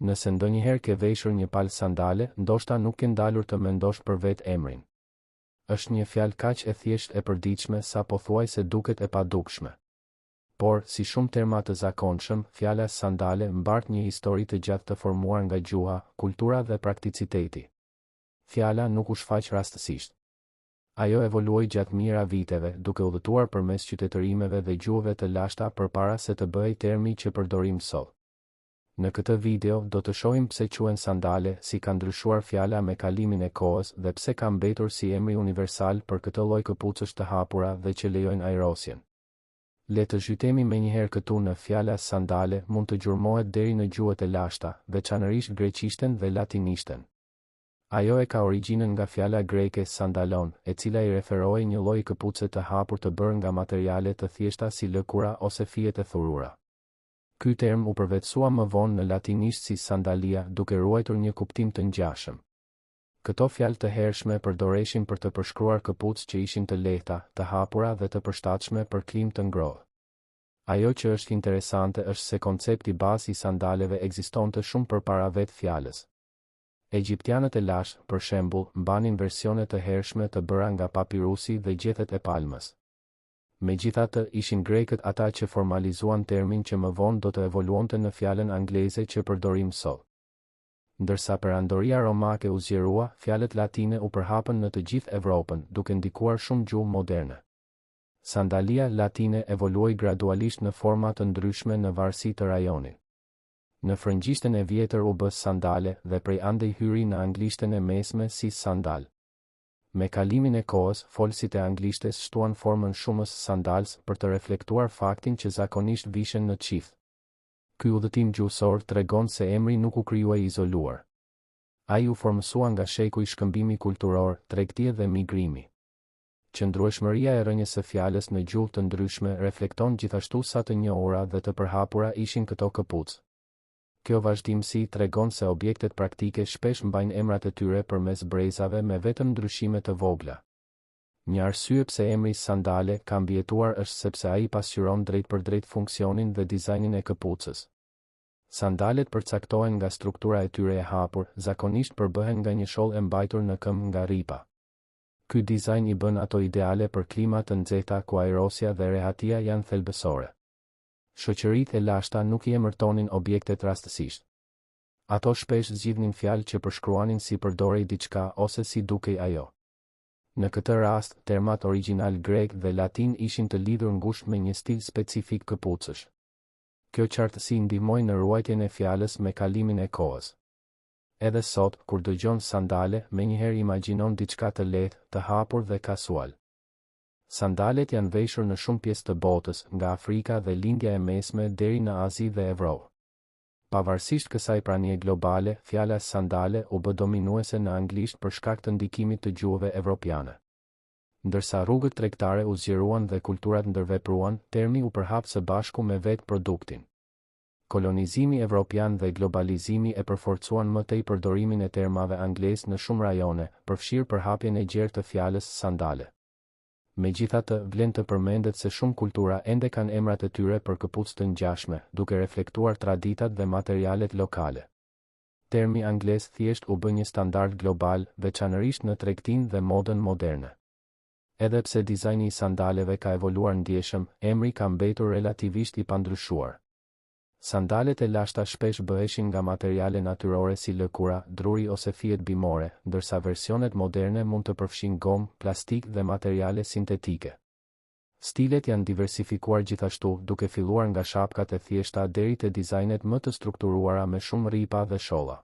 Nëse ndonjëherë ke veshur një palë sandale, ndoshta nuk ke ndalur të mendosh për vetë emrin. Është një fjalë kaq e thjeshtë e përditshme sa pothuajse duket e padukshme. Por, si shumë terma të zakonshëm, fjala sandale mbart një histori të gjatë të formuar nga gjuha, kultura dhe prakticiteti. Fjala nuk u shfaq rastësisht. Ajo evoluoi gjatë mijëra viteve, duke udhëtuar përmes qytetërimeve dhe gjuhëve të lashta përpara se të bëhej termi që përdorim sot. Në këtë video do të shohim pse quhen sandale, si ka ndryshuar fjala me kalimin e kohës dhe pse ka mbetur si emri universal për këtë lloj këpucësh të hapura dhe që lejojnë ajrosjen. Le të zhytemi menjëherë këtu në fjala sandale mund të gjurmohet deri në gjuhët e lashta, veçanërisht greqishten dhe latinishten. Ajo e ka origjinën nga fjala greke sandalon, e cila i referoi një lloj këpuce të hapur të bërë nga materiale të thjeshta si lëkura ose fijet e thurura. Ky term u përvetësua më vonë në latinisht si sandalia, duke ruajtur një kuptim të ngjashëm. Këto fjalë të hershme përdoreshin për të përshkruar këpucë që ishin të lehta, të hapura dhe të përshtatshme për klimë të ngrohtë. Ajo që është interesante është se koncepti bazë i sandaleve ekzistonte shumë përpara vetë fjalës. Egjiptianët e lashtë, për shembull, mbanin versione të hershme të bëra nga papirusi dhe gjethet e palmës. Megjithatë, ishin grekët ata që formalizuan termin që më vonë do të evoluonte në fjalën angleze që përdorim sot. Ndërsa perandoria romake u zgjerua, fjalët latine u përhapën në të gjithë Evropën, duke ndikuar shumë gjuhë moderne. Sandalia latine evoluoi gradualisht në forma të ndryshme në varësi të rajonit. Në frëngjishten e vjetër u bë sandale dhe prej andej hyri në anglishten e mesme si sandal. Me kalimin e kohës, folësit e anglishtes shtuan formën shumës sandals për të reflektuar faktin që zakonisht vishen në çift. Ky udhëtim gjuhësor tregon se emri nuk u krijuai izoluar. Ai u formësua nga sheku i shkëmbimi kulturor, tregtia dhe migrimi. Qëndrueshmëria e rënjes së fjalës në gjuhë të ndryshme reflekton gjithashtu sa të njohura dhe të përhapura ishin këto këpucë. Kjo vazhdimsi tregon se objektet praktike shpesh mbajnë emrat e tyre përmes brezave me vetëm ndryshime të vogla. Një arsye pse emri sandale ka mbijetuar është sepse ai pasqyron drejt për drejt funksionin dhe dizajnin e këpucës. Sandalet përcaktohen nga struktura e tyre e hapur, zakonisht përbëhen nga një sholl e mbajtur në këmbë nga ripa. Ky dizajn i bën ato ideale për klima të nxehta ku ajrosja dhe rehatia janë thelbësore. Shoqëritë e lashta nuk i emërtonin objektet rastësisht. Ato shpesh zgjidhnin fjalë që përshkruanin si përdorej diçka ose si dukej ajo. Në këtë rast, termat origjinal grek dhe latin ishin të lidhur ngushtë me një stil specifik këpucësh. Kjo qartësi ndihmoi në ruajtjen e fjalës me kalimin e kohës. Edhe sot, kur dëgjon sandale, menjëherë imagjinon diçka të lehtë, të hapur dhe kasual. Sandalet janë veshur në shumë pjesë të botës, nga Afrika dhe Lindja e Mesme deri në Azi dhe Evropë. Pavarësisht kësaj pranie globale, fjala sandale u bë dominuese në anglisht për shkak të ndikimit të gjuhëve evropiane. Ndërsa rrugët tregtare u zgjeruan dhe kulturat ndërvepruan, termi u përhap së bashku me vetë produktin. Kolonizimi evropian dhe globalizimi e përforcuan më tej përdorimin e termave anglez në shumë rajone, përfshirë përhapjen e gjerë të fjalës sandale. Megjithatë, vlen të përmendet se shumë kultura ende kanë emrat e tyre për këpucë të ngjashme, duke reflektuar traditat dhe materialet lokale. Termi anglez thjesht u bë një standard global, veçanërisht në tregtinë dhe modën moderne. Edhe pse dizajni i sandaleve ka evoluar ndjeshëm, emri ka mbetur relativisht i pandryshuar. Sandalet e lashta shpesh bëheshin nga materiale natyrore si lëkura, druri ose fijet bimore, ndërsa versionet moderne mund të përfshin gomë, plastik dhe materiale sintetike. Stilet janë diversifikuar gjithashtu, duke filluar nga shapkat e thjeshta deri te dizajnet më të strukturuara me shumë ripa dhe sholla.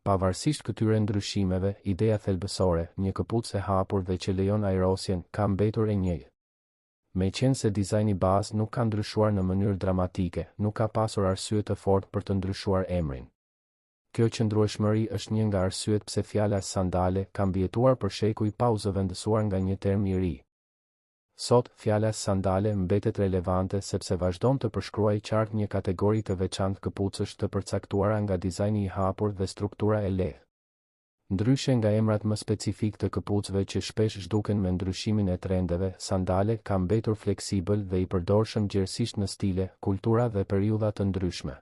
Pavarësisht këtyre ndryshimeve, ideja thelbësore, një këpucë e hapur dhe që lejon ajrosjen, ka mbetur e njëjtë. Meqense dizajni bazë nuk ka ndryshuar në mënyrë dramatike, nuk ka pasur arsye të fortë për të ndryshuar emrin. Kjo qëndrueshmëri është një nga arsyet pse fjala sandale ka mbijetuar për shekuj pa u zëvendësuar nga një term i ri. Sot, fjala sandale mbetet relevante sepse vazhdon të përshkruajë qartë një kategori të veçantë këpucësh të përcaktuara nga dizajni i hapur dhe struktura e lehtë. Ndryshe nga emrat më specifik të këpucëve që shpesh zhduken me ndryshimin e trendeve, sandale ka mbetur fleksibël dhe i përdorshëm gjerësisht në stile, kultura dhe periudha të ndryshme.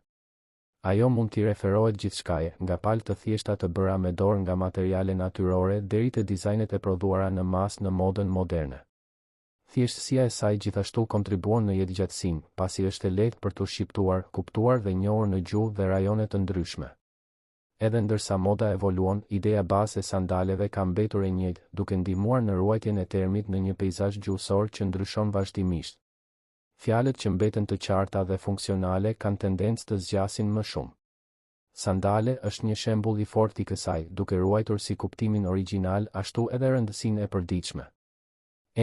Ajo mund t'i referohet gjithçkaje, nga palë të thjeshta të bëra me dorë nga materiale natyrore deri te dizajnet e prodhuara në masë në modën moderne. Thjeshtësia e saj gjithashtu kontribuon në jetëgjatësinë, pasi është e lehtë për t'u shqiptuar, kuptuar dhe njohur në gjuhë dhe rajone të ndryshme. Edhe ndërsa moda evoluon, ideja bazë e sandaleve ka mbetur e njëjtë, duke ndihmuar në ruajtjen e termit në një peizazh gjuhësor që ndryshon vazhdimisht. Fjalët që mbeten të qarta dhe funksionale kanë tendencë të zgjasin më shumë. Sandale është një shembull i fortë i kësaj, duke ruajtur si kuptimin origjinal ashtu edhe rëndësinë e përditshme.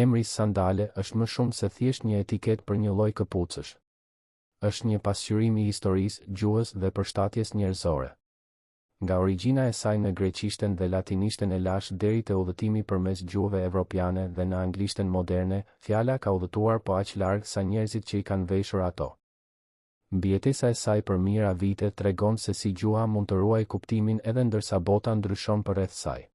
Emri sandale është më shumë se thjesht një etiketë për një lloj këpucësh. Është një pasqyrim i historisë, gjuhës dhe përshtatjes njerëzore. Nga origjina e saj në greqishten dhe latinishten e lashtë deri te udhëtimi përmes gjuhëve evropiane dhe në anglishten moderne, fjala ka udhëtuar po aq larg sa njerëzit që i kanë veshur ato. Mbijetesa e saj për mijëra vite tregon se si gjuha mund të ruajë kuptimin edhe ndërsa bota ndryshon përreth saj.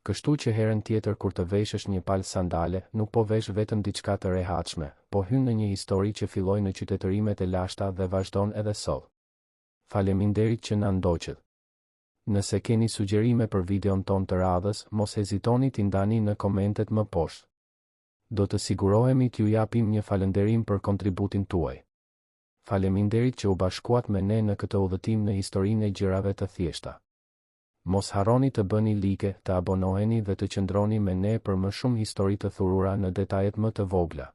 Kështu që herën tjetër kur të veshësh një palë sandale, nuk po vesh vetëm diçka të rehatshme, po hyn në një histori që filloi në qytetërimet e lashta dhe vazhdon edhe sot. Faleminderit që na ndoqët. Nëse keni sugjerime për videon ton të radhës, mos hezitoni t'i ndani në komentet më poshtë. Do të sigurohemi t'ju japim një falënderim për kontributin tuaj. Faleminderit që u bashkuat me ne në këtë udhëtim në historinë e gjërave të thjeshta. Mos harroni të bëni like, të abonoheni dhe të qëndroni me ne për më shumë histori të thurura në detajet më të vogla.